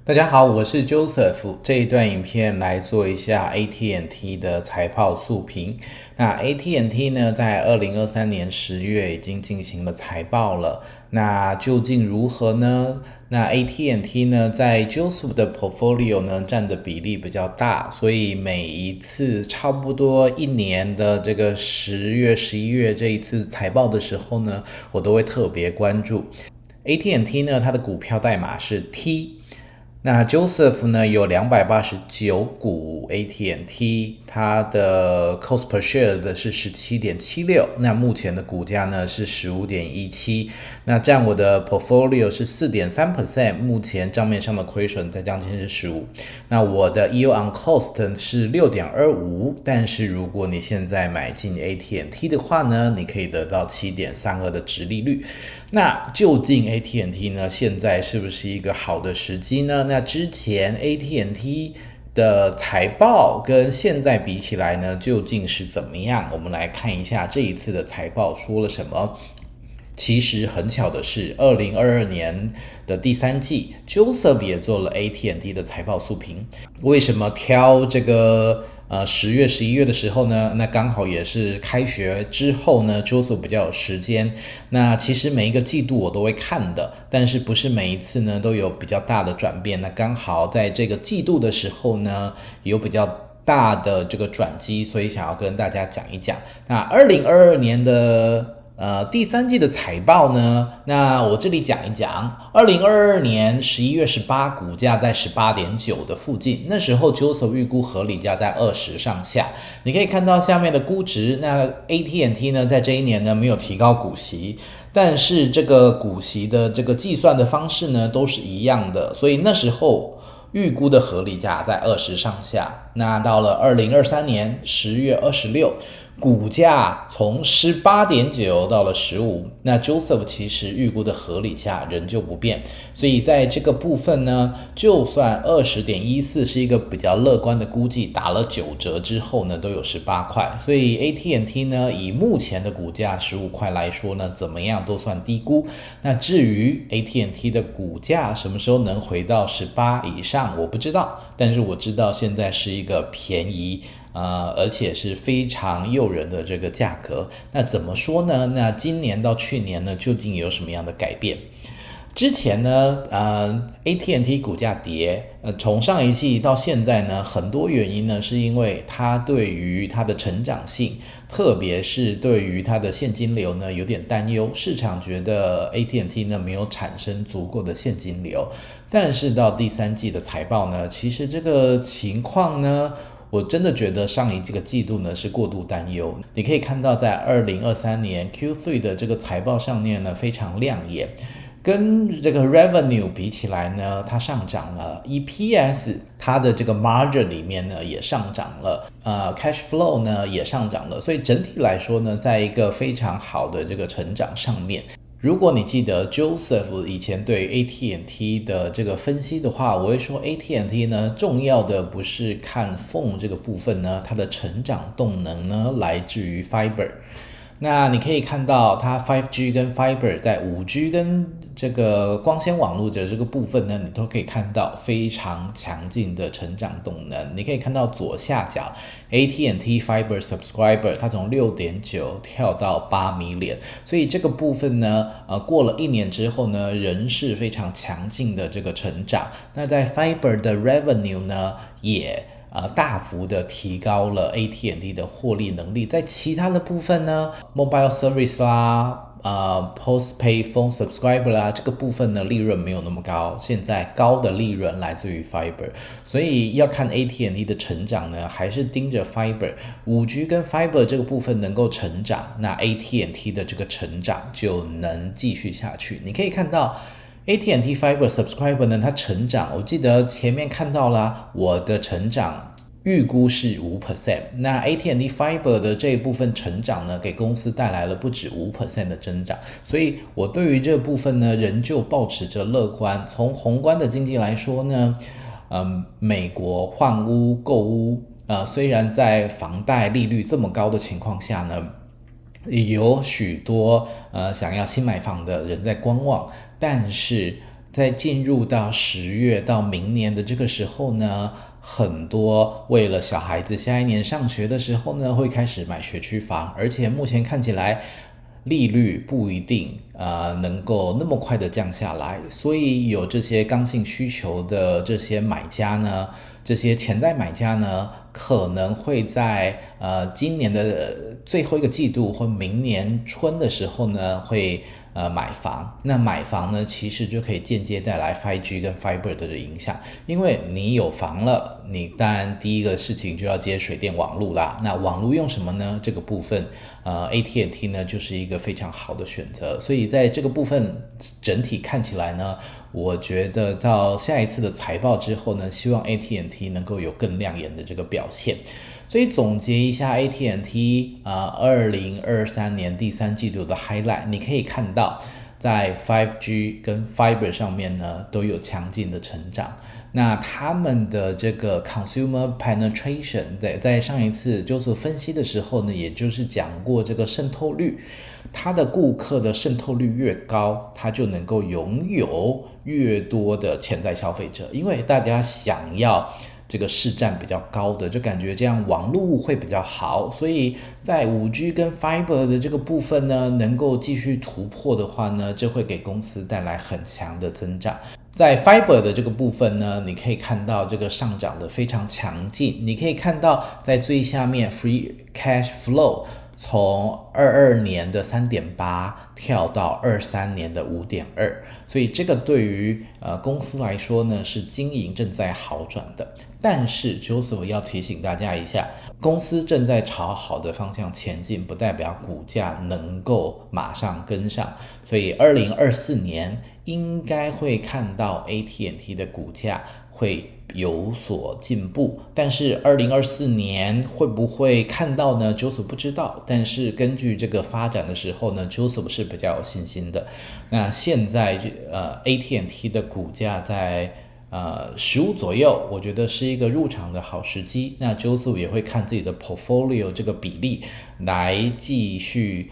大家好，我是 Joseph。这一段影片来做一下 AT&T 的财报速评。那 AT&T 呢，在2023年10月已经进行了财报了。那究竟如何呢？那 AT&T 呢，在 Joseph 的 portfolio 呢占的比例比较大，所以每一次差不多一年的这个10月、11月这一次财报的时候呢，我都会特别关注。AT&T 呢，它的股票代码是 T。那 Joseph 呢有289股 AT&T， 它的 cost per share 的是 17.76， 那目前的股价呢是 15.17， 那占我的 portfolio 是 4.3%， 目前账面上的亏损在将近是15，那我的 yield on cost 是 6.25， 但是如果你现在买进 AT&T 的话呢，你可以得到 7.32 的殖利率。那究竟 AT&T 呢现在是不是一个好的时机呢？那之前 AT&T 的财报跟现在比起来呢，究竟是怎么样？我们来看一下这一次的财报说了什么。其实很巧的是2022年的第三季 Joseph 也做了 AT&T 的财报速评。为什么挑这个10月11月的时候呢？那刚好也是开学之后呢 Joseph 比较有时间。那其实每一个季度我都会看的，但是不是每一次呢都有比较大的转变。那刚好在这个季度的时候呢有比较大的这个转机，所以想要跟大家讲一讲。那2022年的第三季的财报呢，那我这里讲一讲2022年11月18股价在 18.9 的附近，那时候 Joseph 预估合理价在20上下。你可以看到下面的估值，那 AT&T 呢在这一年呢没有提高股息，但是这个股息的这个计算的方式呢都是一样的，所以那时候预估的合理价在20上下。那到了2023年10月26，股价从 18.9 到了15，那 Joseph 其实预估的合理价仍旧不变，所以在这个部分呢，就算 20.14 是一个比较乐观的估计，打了9折之后呢，都有18块，所以 AT&T 呢，以目前的股价15块来说呢，怎么样都算低估。那至于 AT&T 的股价什么时候能回到18以上，我不知道，但是我知道现在是一个便宜而且是非常诱人的这个价格。那怎么说呢？那今年到去年呢，究竟有什么样的改变？之前呢AT&T 股价跌，从上一季到现在呢，很多原因呢是因为它对于它的成长性，特别是对于它的现金流呢有点担忧，市场觉得 AT&T 呢没有产生足够的现金流。但是到第三季的财报呢，其实这个情况呢，我真的觉得上一个季度呢是过度担忧。你可以看到在2023年 Q3 的这个财报上面呢非常亮眼，跟这个 revenue 比起来呢，它上涨了 EPS， 它的这个 margin 里面呢也上涨了cash flow 呢也上涨了，所以整体来说呢，在一个非常好的这个成长上面。如果你记得 Joseph 以前对 AT&T 的这个分析的话，我会说 AT&T 呢，重要的不是看 phone 这个部分呢，它的成长动能呢来自于 fiber。那你可以看到它 5G 跟 Fiber 在 5G 跟这个光纤网络的这个部分呢，你都可以看到非常强劲的成长动能。你可以看到左下角 AT&T Fiber Subscriber 它从 6.9 跳到8 million， 所以这个部分呢过了一年之后呢，仍是非常强劲的这个成长。那在 Fiber 的 Revenue 呢也大幅的提高了 AT&T 的获利能力。在其他的部分呢 Mobile Service 啦Postpaid Phone Subscriber 啦，这个部分呢利润没有那么高，现在高的利润来自于 Fiber， 所以要看 AT&T 的成长呢，还是盯着 Fiber 5G 跟 Fiber 这个部分能够成长，那 AT&T 的这个成长就能继续下去。你可以看到AT&T Fiber Subscriber 呢，它成长，我记得前面看到了我的成长预估是 5%， 那 AT&T Fiber 的这一部分成长呢，给公司带来了不止 5% 的增长，所以我对于这部分呢，仍旧抱持着乐观。从宏观的经济来说呢，美国换屋购屋虽然在房贷利率这么高的情况下呢，有许多想要新买房的人在观望，但是在进入到10月到明年的这个时候呢，很多为了小孩子下一年上学的时候呢，会开始买学区房，而且目前看起来利率不一定能够那么快的降下来，所以有这些刚性需求的这些买家呢，这些潜在买家呢，可能会在今年的最后一个季度或明年春的时候呢，会买房。那买房呢，其实就可以间接带来 5G 跟 Fiber 的影响，因为你有房了，你当然第一个事情就要接水电网路啦。那网路用什么呢？这个部分AT&T 呢就是一个非常好的选择。所以在这个部分整体看起来呢，我觉得到下一次的财报之后呢，希望 AT&T 能够有更亮眼的这个表现。所以总结一下 AT&T 2023年第3季度的 highlight， 你可以看到在 5G 跟 Fiber 上面呢都有强劲的成长。那他们的这个 consumer penetration 在上一次就是分析的时候呢，也就是讲过这个渗透率，它的顾客的渗透率越高，它就能够拥有越多的潜在消费者，因为大家想要这个市占比较高的，就感觉这样网络会比较好，所以在 5G 跟 Fiber 的这个部分呢，能够继续突破的话呢，这会给公司带来很强的增长。在 Fiber 的这个部分呢，你可以看到这个上涨的非常强劲，你可以看到在最下面 Free Cash Flow 从22年的 3.8 跳到23年的 5.2， 所以这个对于公司来说呢，是经营正在好转的。但是 Joseph 要提醒大家一下，公司正在朝好的方向前进，不代表股价能够马上跟上，所以2024年应该会看到 AT&T 的股价会有所进步，但是2024年会不会看到呢？ Joseph 不知道，但是根据这个发展的时候呢， Joseph 是比较有信心的。那现在AT&T 的股价在15左右，我觉得是一个入场的好时机。那 Joseph 也会看自己的 portfolio 这个比例来继续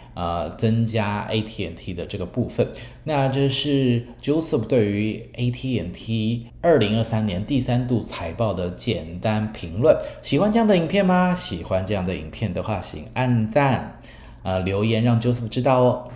增加 AT&T 的这个部分。那这是 Joseph 对于 AT&T 2023年第3度财报的简单评论。喜欢这样的影片吗？喜欢这样的影片的话，请按赞留言让 Joseph 知道哦。